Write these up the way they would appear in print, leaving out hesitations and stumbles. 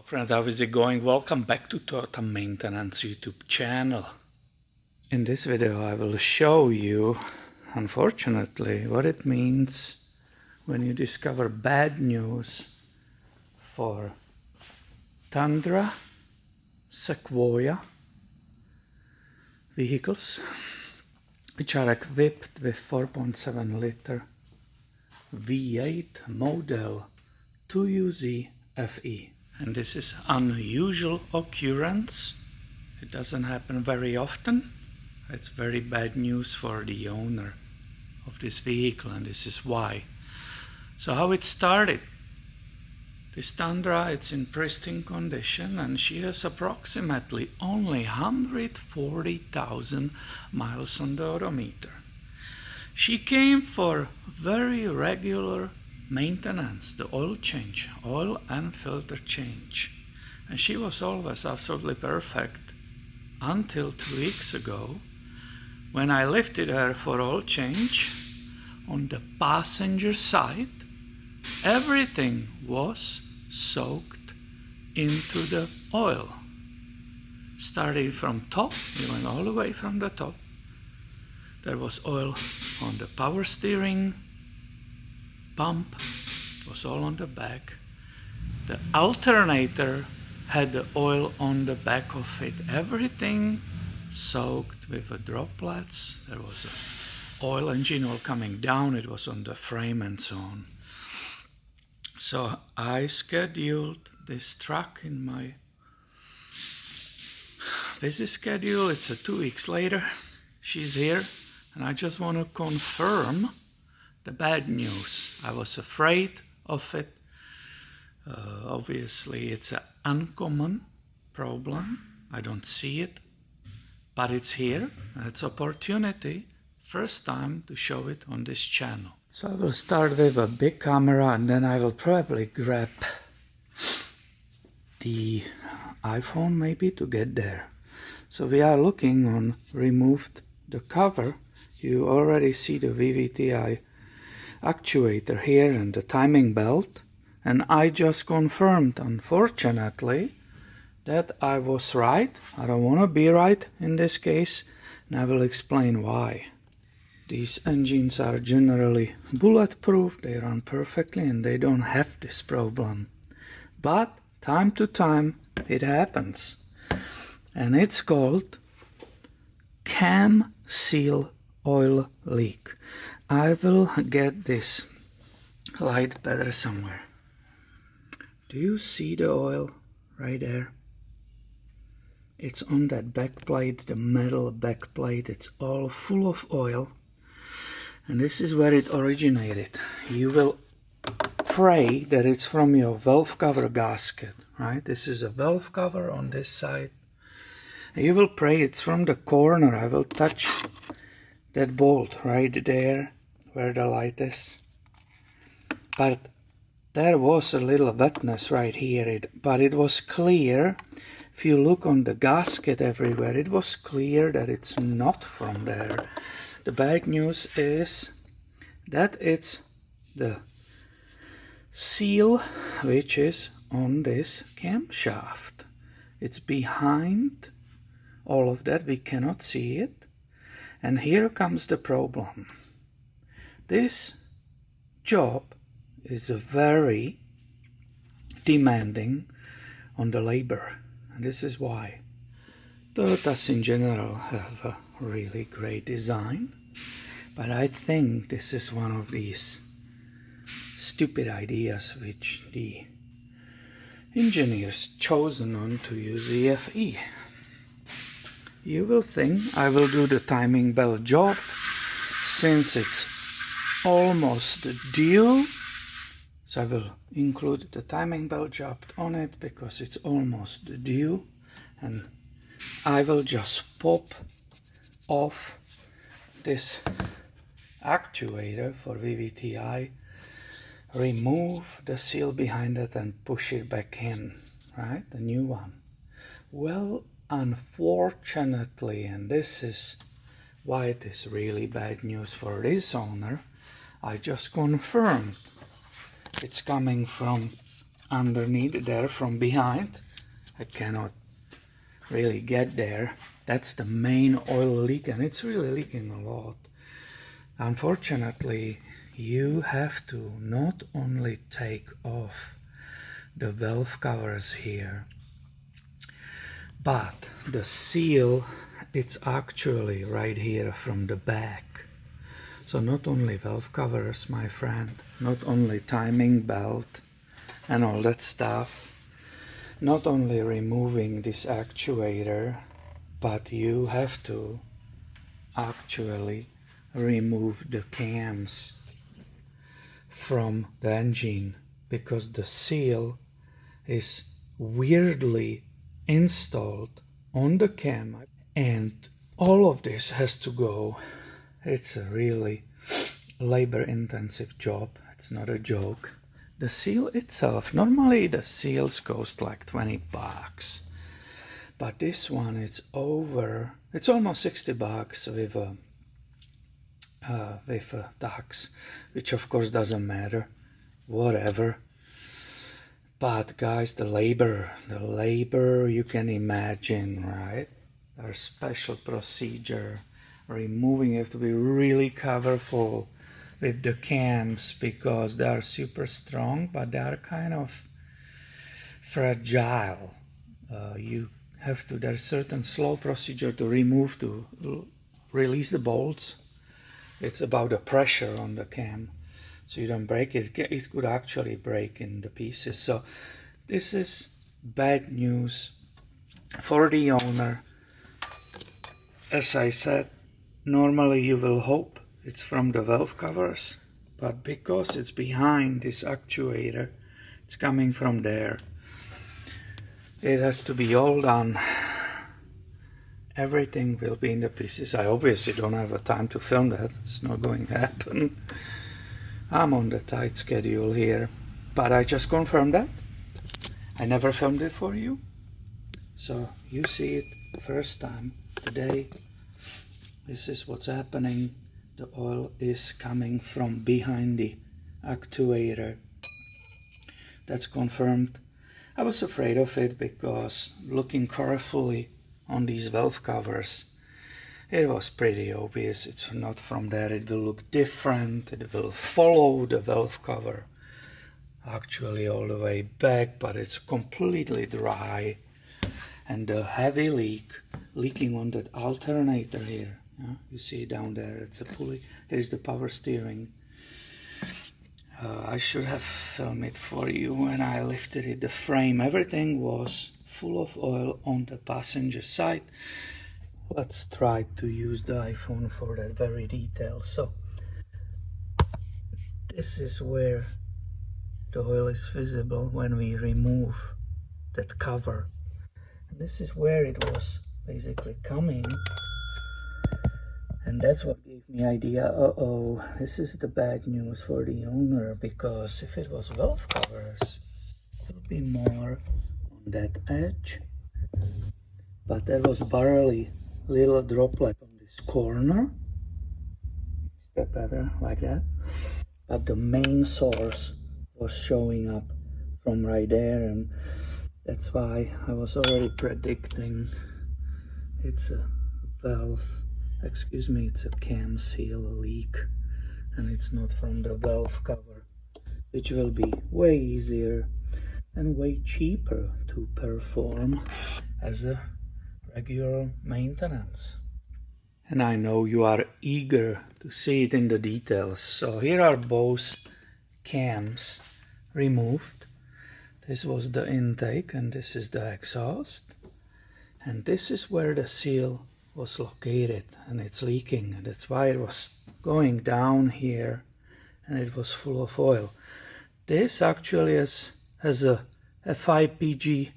Friends, how is it going? Welcome back to Toyota Maintenance YouTube channel. In this video I will show you, unfortunately, what it means when you discover bad news for Tundra, Sequoia vehicles, which are equipped with 4.7 liter V8 model 2UZ-FE. And this is unusual occurrence. It doesn't happen very often. It's very bad news for the owner of this vehicle, and this is why. So how it started. This Tundra, it's in pristine condition, and she has approximately only 140,000 miles on the odometer. She came for very regular maintenance, the oil change, oil and filter change. And she was always absolutely perfect until 2 weeks ago when I lifted her for oil change. On the passenger side, everything was soaked into the oil. Started from top, we went all the way from the top. There was oil on the power steering pump, it was all on the back. The alternator had the oil on the back of it. Everything soaked with the droplets. There was oil, engine oil coming down. It was on the frame and so on. So I scheduled this truck in my busy schedule. It's 2 weeks later. She's here, and I just want to confirm the bad news. I was afraid of it. Obviously, it's an uncommon problem. I don't see it, but it's here, and it's opportunity. First time to show it on this channel. So I will start with a big camera, and then I will probably grab the iPhone maybe to get there. So we are looking on removed the cover. You already see the VVTi actuator here and the timing belt, and I just confirmed, unfortunately, that I was right. I don't want to be right in this case, and I will explain why. These engines are generally bulletproof, they run perfectly, and they don't have this problem. But time to time it happens, and it's called cam seal oil leak. I will get this light better somewhere. Do you see the oil right there? It's on that back plate, the metal back plate. It's all full of oil. And this is where it originated. You will pray that it's from your valve cover gasket, right? This is a valve cover on this side. You will pray it's from the corner. I will touch that bolt right there where the light is. But there was a little wetness right here, but it was clear. If you look on the gasket everywhere, it was clear that it's not from there. The bad news is that it's the seal which is on this camshaft. It's behind all of that, we cannot see it. And here comes the problem. This job is very demanding on the labor, and this is why. Toyotas in general have a really great design, but I think this is one of these stupid ideas which the engineers chosen on 2UZ-FE. You will think I will do the timing belt job since it's almost due. So I will include the timing belt job on it because it's almost due, and I will just pop off this actuator for VVTi, remove the seal behind it and push it back in, right? The new one. Well, unfortunately, and this is why it is really bad news for this owner, I just confirmed it's coming from underneath there from behind. I cannot really get there. That's the main oil leak, and it's really leaking a lot. Unfortunately, you have to not only take off the valve covers here, but the seal, it's actually right here from the back. So not only valve covers, my friend, not only timing belt and all that stuff, not only removing this actuator, but you have to actually remove the cams from the engine, because the seal is weirdly installed on the cam, and all of this has to go. It's a really labor-intensive job. It's not a joke. The seal itself, normally the seals cost like 20 bucks, but this one it's almost 60 bucks with a tax, which of course doesn't matter, whatever. But guys, the labor you can imagine, right? There's special procedure. Removing, you have to be really careful with the cams because they are super strong, but they are kind of fragile. You have to, there's certain slow procedure to remove, to release the bolts. It's about the pressure on the cam, so you don't break it. It could actually break in the pieces. So this is bad news for the owner. As I said, normally you will hope it's from the valve covers, but because it's behind this actuator, it's coming from there. It has to be all done. Everything will be in the pieces. I obviously don't have a time to film that. It's not going to happen. I'm on the tight schedule here, but I just confirmed that. I never filmed it for you, so you see it first time today. This is what's happening. The oil is coming from behind the actuator. That's confirmed. I was afraid of it because looking carefully on these valve covers, it was pretty obvious. It's not from there. It will look different. It will follow the valve cover actually all the way back, but it's completely dry. And the heavy leaking on that alternator here. You see down there, it's a pulley. Here is the power steering. I should have filmed it for you when I lifted it. The frame, everything was full of oil on the passenger side. Let's try to use the iPhone for that very detail. So this is where the oil is visible when we remove that cover. And this is where it was basically coming. And that's what gave me idea, this is the bad news for the owner, because if it was valve covers, it would be more on that edge. But there was barely little droplet on this corner. Step better, like that. But the main source was showing up from right there, and that's why I was already predicting it's a valve. Excuse me, it's a cam seal leak, and it's not from the valve cover, which will be way easier and way cheaper to perform as a regular maintenance. And I know you are eager to see it in the details, so here are both cams removed. This was the intake and this is the exhaust, and this is where the seal was located, and it's leaking, and that's why it was going down here and it was full of oil. This actually has a FIPG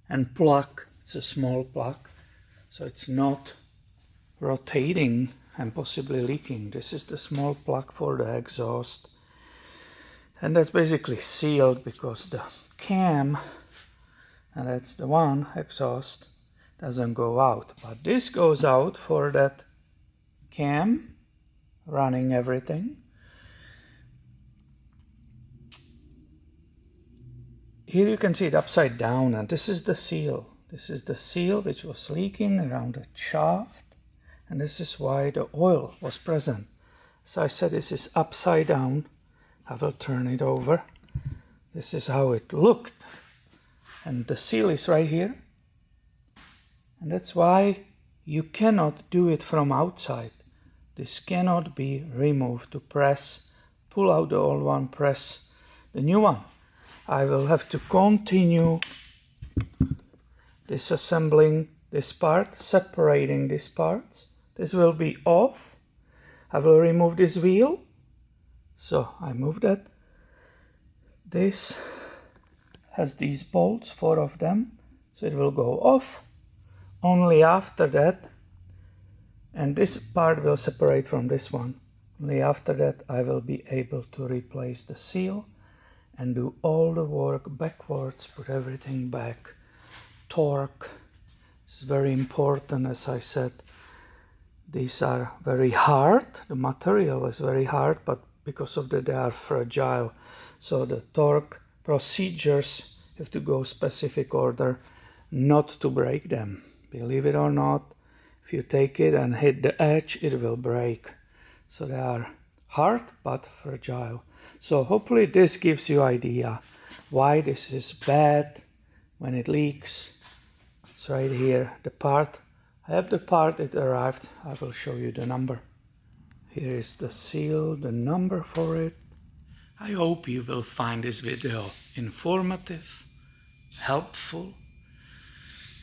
and plug. It's a small plug, so it's not rotating and possibly leaking. This is the small plug for the exhaust, and that's basically sealed because the cam, and that's the one exhaust, doesn't go out, but this goes out for that cam running everything. here you can see it upside down, and this is the seal. This is the seal which was leaking around the shaft, and this is why the oil was present. So I said this is upside down. I will turn it over. This is how it looked, and the seal is right here, and that's why you cannot do it from outside. This cannot be removed. To press, pull out the old one, press the new one. I will have to continue disassembling this part, separating these parts. This will be off. I will remove this wheel. So I move that. This has these bolts, 4 of them, so it will go off. Only after that, and this part will separate from this one. Only after that I will be able to replace the seal and do all the work backwards, put everything back. Torque is very important, as I said. These are very hard. The material is very hard, but because of that they are fragile. So the torque procedures have to go specific order not to break them. Believe it or not, if you take it and hit the edge, it will break. So they are hard but fragile. So hopefully this gives you idea why this is bad when it leaks. It's right here, the part. I have the part, it arrived. I will show you the number. Here is the seal, the number for it. I hope you will find this video informative, helpful.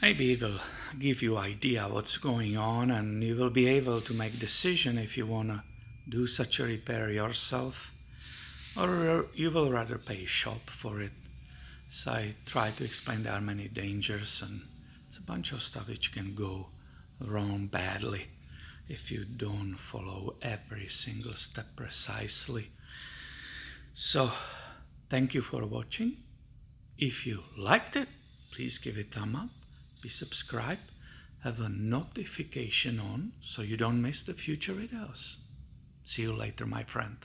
Maybe it will give you idea what's going on, and you will be able to make decision if you want to do such a repair yourself, or you will rather pay a shop for it. So I try to explain there are many dangers, and it's a bunch of stuff which can go wrong badly if you don't follow every single step precisely. So thank you for watching. If you liked it, please give it a thumb up, be subscribed, have a notification on so you don't miss the future videos. See you later, my friend.